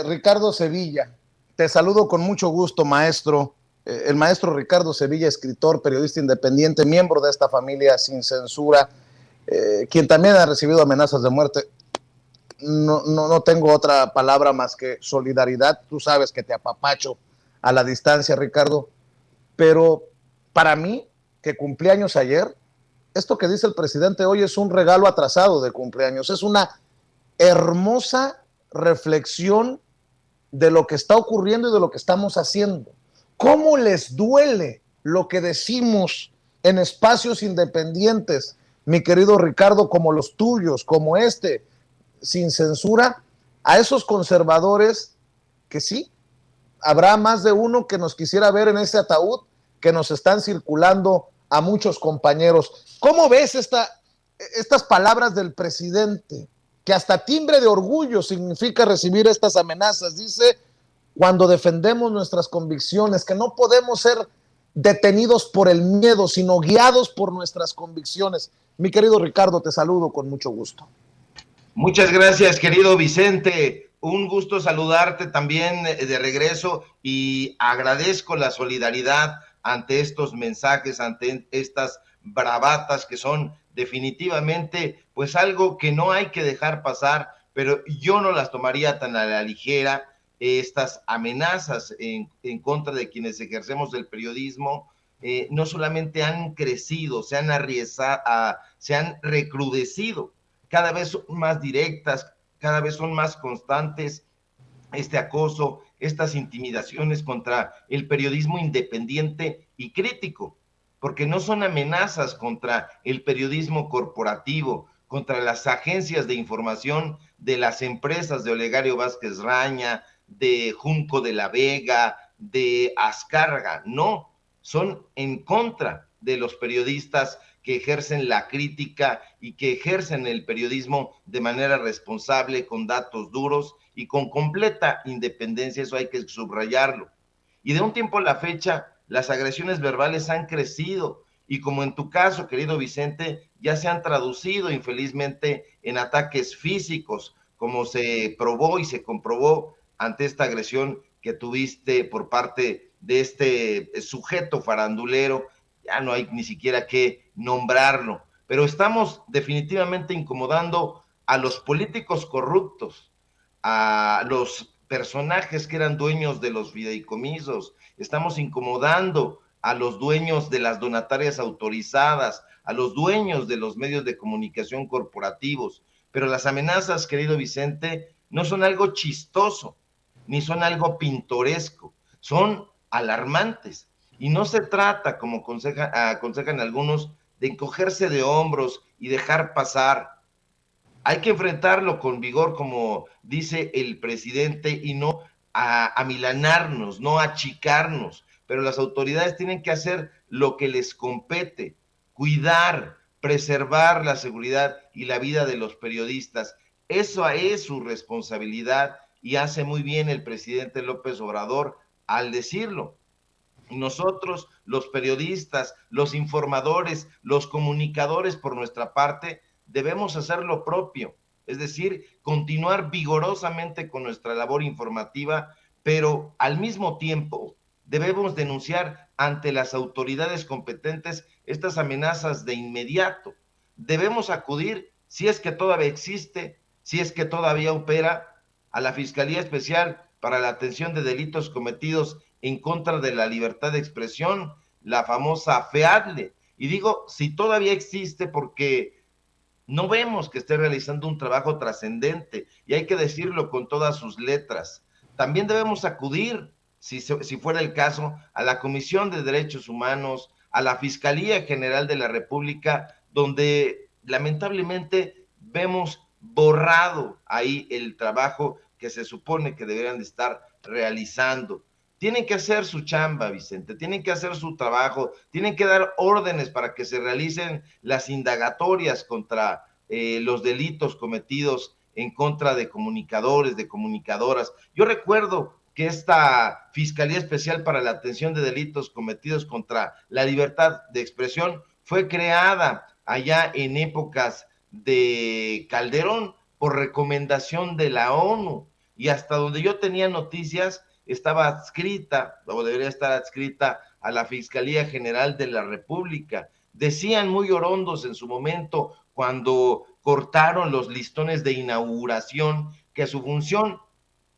Ricardo Sevilla. Te saludo con mucho gusto, maestro. El maestro Ricardo Sevilla, escritor, periodista independiente, miembro de esta familia sin censura, quien también ha recibido amenazas de muerte. No tengo otra palabra más que solidaridad. Tú sabes que te apapacho a la distancia, Ricardo. Pero para mí, que cumplí años ayer, esto que dice el presidente hoy es un regalo atrasado de cumpleaños. Es una hermosa reflexión de lo que está ocurriendo y de lo que estamos haciendo. ¿Cómo les duele lo que decimos en espacios independientes, mi querido Ricardo, como los tuyos, como este, sin censura, a esos conservadores que sí, habrá más de uno que nos quisiera ver en ese ataúd que nos están circulando a muchos compañeros? ¿Cómo ves estas palabras del presidente? Que hasta timbre de orgullo significa recibir estas amenazas. Dice, cuando defendemos nuestras convicciones, que no podemos ser detenidos por el miedo, sino guiados por nuestras convicciones. Mi querido Ricardo, te saludo con mucho gusto. Muchas gracias, querido Vicente. Un gusto saludarte también de regreso y agradezco la solidaridad ante estos mensajes, ante estas bravatas que son definitivamente pues algo que no hay que dejar pasar, pero yo no las tomaría tan a la ligera. Estas amenazas en contra de quienes ejercemos el periodismo no solamente han crecido, se han recrudecido, cada vez son más directas, cada vez son más constantes este acoso, estas intimidaciones contra el periodismo independiente y crítico, porque no son amenazas contra el periodismo corporativo, contra las agencias de información de las empresas de Olegario Vázquez Raña, de Junco de la Vega, de Azcárraga, no, son en contra de los periodistas que ejercen la crítica y que ejercen el periodismo de manera responsable, con datos duros y con completa independencia. Eso hay que subrayarlo. Y de un tiempo a la fecha, las agresiones verbales han crecido y, como en tu caso, querido Vicente, ya se han traducido infelizmente en ataques físicos, como se probó y se comprobó ante esta agresión que tuviste por parte de este sujeto farandulero. Ya no hay ni siquiera que nombrarlo, pero estamos definitivamente incomodando a los políticos corruptos, a los personajes que eran dueños de los fideicomisos, estamos incomodando a los dueños de las donatarias autorizadas, a los dueños de los medios de comunicación corporativos. Pero las amenazas, querido Vicente, no son algo chistoso, ni son algo pintoresco, son alarmantes. Y no se trata, como aconsejan algunos, de encogerse de hombros y dejar pasar. Hay que enfrentarlo con vigor, como dice el presidente, y no amilanarnos, no achicarnos. Pero las autoridades tienen que hacer lo que les compete, cuidar, preservar la seguridad y la vida de los periodistas. Eso es su responsabilidad y hace muy bien el presidente López Obrador al decirlo. Nosotros, los periodistas, los informadores, los comunicadores, por nuestra parte, debemos hacer lo propio, es decir, continuar vigorosamente con nuestra labor informativa, pero al mismo tiempo debemos denunciar ante las autoridades competentes estas amenazas de inmediato. Debemos acudir, si es que todavía existe, si es que todavía opera, a la Fiscalía Especial para la Atención de Delitos Cometidos en contra de la libertad de expresión, la famosa FEADLE. Y digo, si todavía existe, porque no vemos que esté realizando un trabajo trascendente, y hay que decirlo con todas sus letras. También debemos acudir, si fuera el caso, a la Comisión de Derechos Humanos, a la Fiscalía General de la República, donde lamentablemente vemos borrado ahí el trabajo que se supone que deberían de estar realizando. Tienen que hacer su chamba, Vicente, tienen que hacer su trabajo, tienen que dar órdenes para que se realicen las indagatorias contra los delitos cometidos en contra de comunicadores, de comunicadoras. Yo recuerdo que esta Fiscalía Especial para la Atención de Delitos Cometidos contra la Libertad de Expresión fue creada allá en épocas de Calderón por recomendación de la ONU. y hasta donde yo tenía noticias estaba adscrita o debería estar adscrita a la Fiscalía General de la República. Decían muy orondos en su momento cuando cortaron los listones de inauguración que su función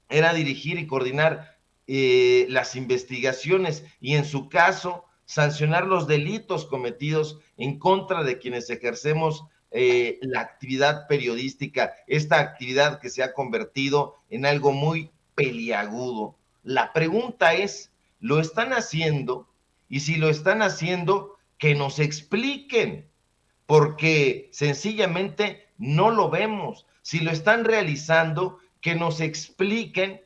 era dirigir y coordinar las investigaciones y en su caso sancionar los delitos cometidos en contra de quienes ejercemos la actividad periodística, esta actividad que se ha convertido en algo muy peliagudo. La pregunta es, ¿lo están haciendo? Y si lo están haciendo, que nos expliquen, porque sencillamente no lo vemos. Si lo están realizando, que nos expliquen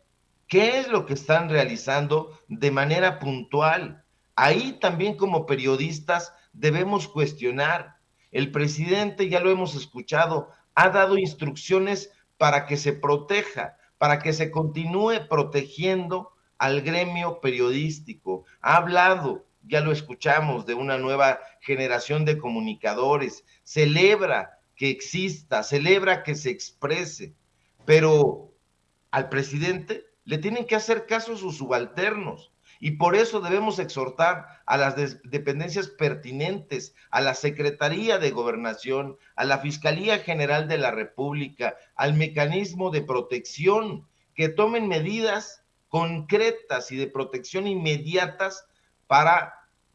qué es lo que están realizando de manera puntual. Ahí también como periodistas debemos cuestionar. El presidente, ya lo hemos escuchado, ha dado instrucciones para que se proteja, para que se continúe protegiendo al gremio periodístico. Ha hablado, ya lo escuchamos, de una nueva generación de comunicadores. Celebra que exista, celebra que se exprese, pero al presidente le tienen que hacer caso sus subalternos. Y por eso debemos exhortar a las dependencias pertinentes, a la Secretaría de Gobernación, a la Fiscalía General de la República, al mecanismo de protección, que tomen medidas concretas y de protección inmediatas para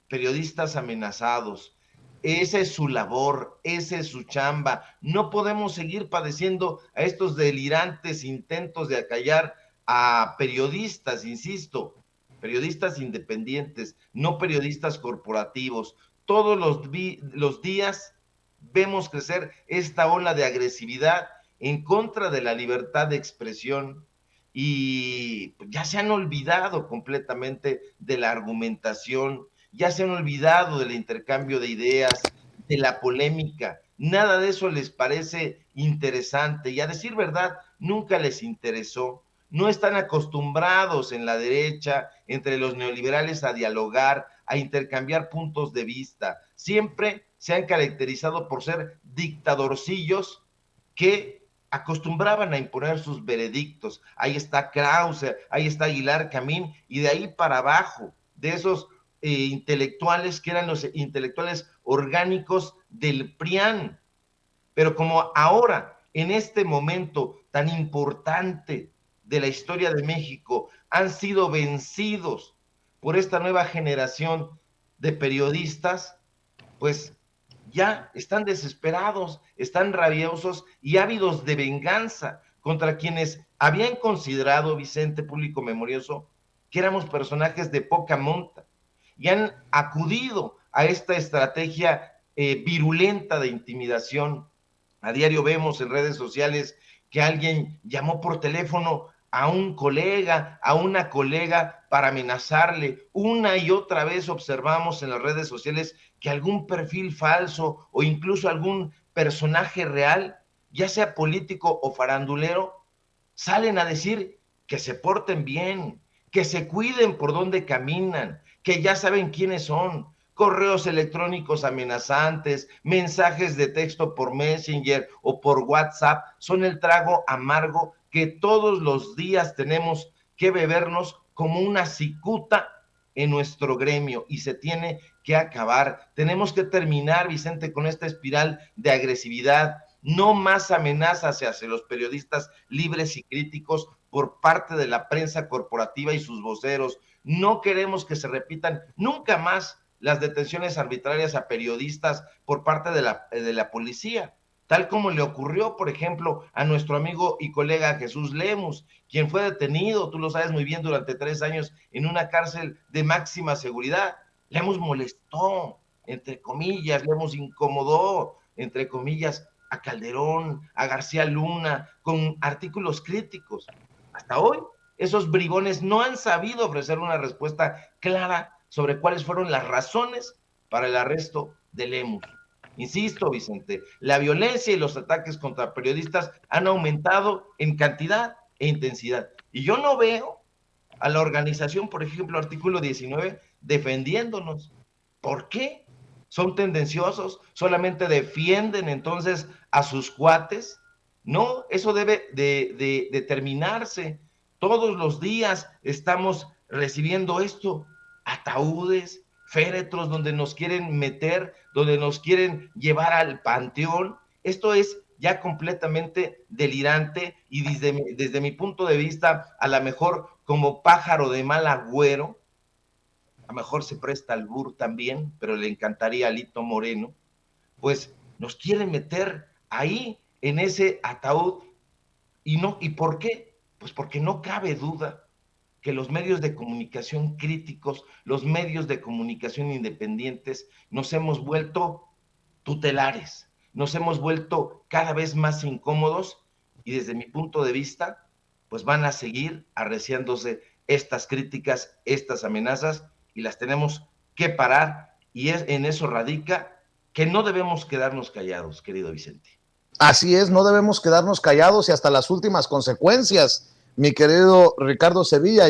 periodistas amenazados. Esa es su labor, esa es su chamba. No podemos seguir padeciendo a estos delirantes intentos de acallar a periodistas, insisto, periodistas independientes, no periodistas corporativos. Todos los días vemos crecer esta ola de agresividad en contra de la libertad de expresión y ya se han olvidado completamente de la argumentación, ya se han olvidado del intercambio de ideas, de la polémica. Nada de eso les parece interesante y a decir verdad, nunca les interesó. No están acostumbrados en la derecha, entre los neoliberales, a dialogar, a intercambiar puntos de vista. Siempre se han caracterizado por ser dictadorcillos que acostumbraban a imponer sus veredictos. Ahí está Krause, ahí está Aguilar Camín, y de ahí para abajo, de esos intelectuales que eran los intelectuales orgánicos del PRIAN. Pero como ahora, en este momento tan importante de la historia de México, han sido vencidos por esta nueva generación de periodistas, pues ya están desesperados, están rabiosos y ávidos de venganza contra quienes habían considerado, Vicente, público memorioso, que éramos personajes de poca monta y han acudido a esta estrategia virulenta de intimidación. A diario vemos en redes sociales que alguien llamó por teléfono a un colega, a una colega para amenazarle. Una y otra vez observamos en las redes sociales que algún perfil falso o incluso algún personaje real, ya sea político o farandulero, salen a decir que se porten bien, que se cuiden por donde caminan, que ya saben quiénes son, correos electrónicos amenazantes, mensajes de texto por Messenger o por WhatsApp, son el trago amargo que todos los días tenemos que bebernos como una cicuta en nuestro gremio y se tiene que acabar. Tenemos que terminar, Vicente, con esta espiral de agresividad. No más amenazas hacia los periodistas libres y críticos por parte de la prensa corporativa y sus voceros. No queremos que se repitan nunca más las detenciones arbitrarias a periodistas por parte de la policía, tal como le ocurrió, por ejemplo, a nuestro amigo y colega Jesús Lemus, quien fue detenido, tú lo sabes muy bien, durante 3 años en una cárcel de máxima seguridad. Lemus molestó, entre comillas, Lemus incomodó, entre comillas, a Calderón, a García Luna, con artículos críticos. Hasta hoy, esos bribones no han sabido ofrecer una respuesta clara sobre cuáles fueron las razones para el arresto de Lemus. Insisto, Vicente, la violencia y los ataques contra periodistas han aumentado en cantidad e intensidad. Y yo no veo a la organización, por ejemplo, Artículo 19, defendiéndonos. ¿Por qué? ¿Son tendenciosos? ¿Solamente defienden entonces a sus cuates? No, eso debe de terminarse. Todos los días estamos recibiendo esto, ataúdes, féretros donde nos quieren meter, donde nos quieren llevar al panteón. Esto es ya completamente delirante y desde mi punto de vista, a lo mejor como pájaro de mal agüero, a lo mejor se presta al albur también, pero le encantaría a Lito Moreno, pues nos quieren meter ahí en ese ataúd. ¿Y por qué? Pues porque no cabe duda que los medios de comunicación críticos, los medios de comunicación independientes, nos hemos vuelto tutelares, nos hemos vuelto cada vez más incómodos y desde mi punto de vista, pues van a seguir arreciándose estas críticas, estas amenazas y las tenemos que parar y en eso radica que no debemos quedarnos callados, querido Vicente. Así es, no debemos quedarnos callados y hasta las últimas consecuencias, mi querido Ricardo Sevilla.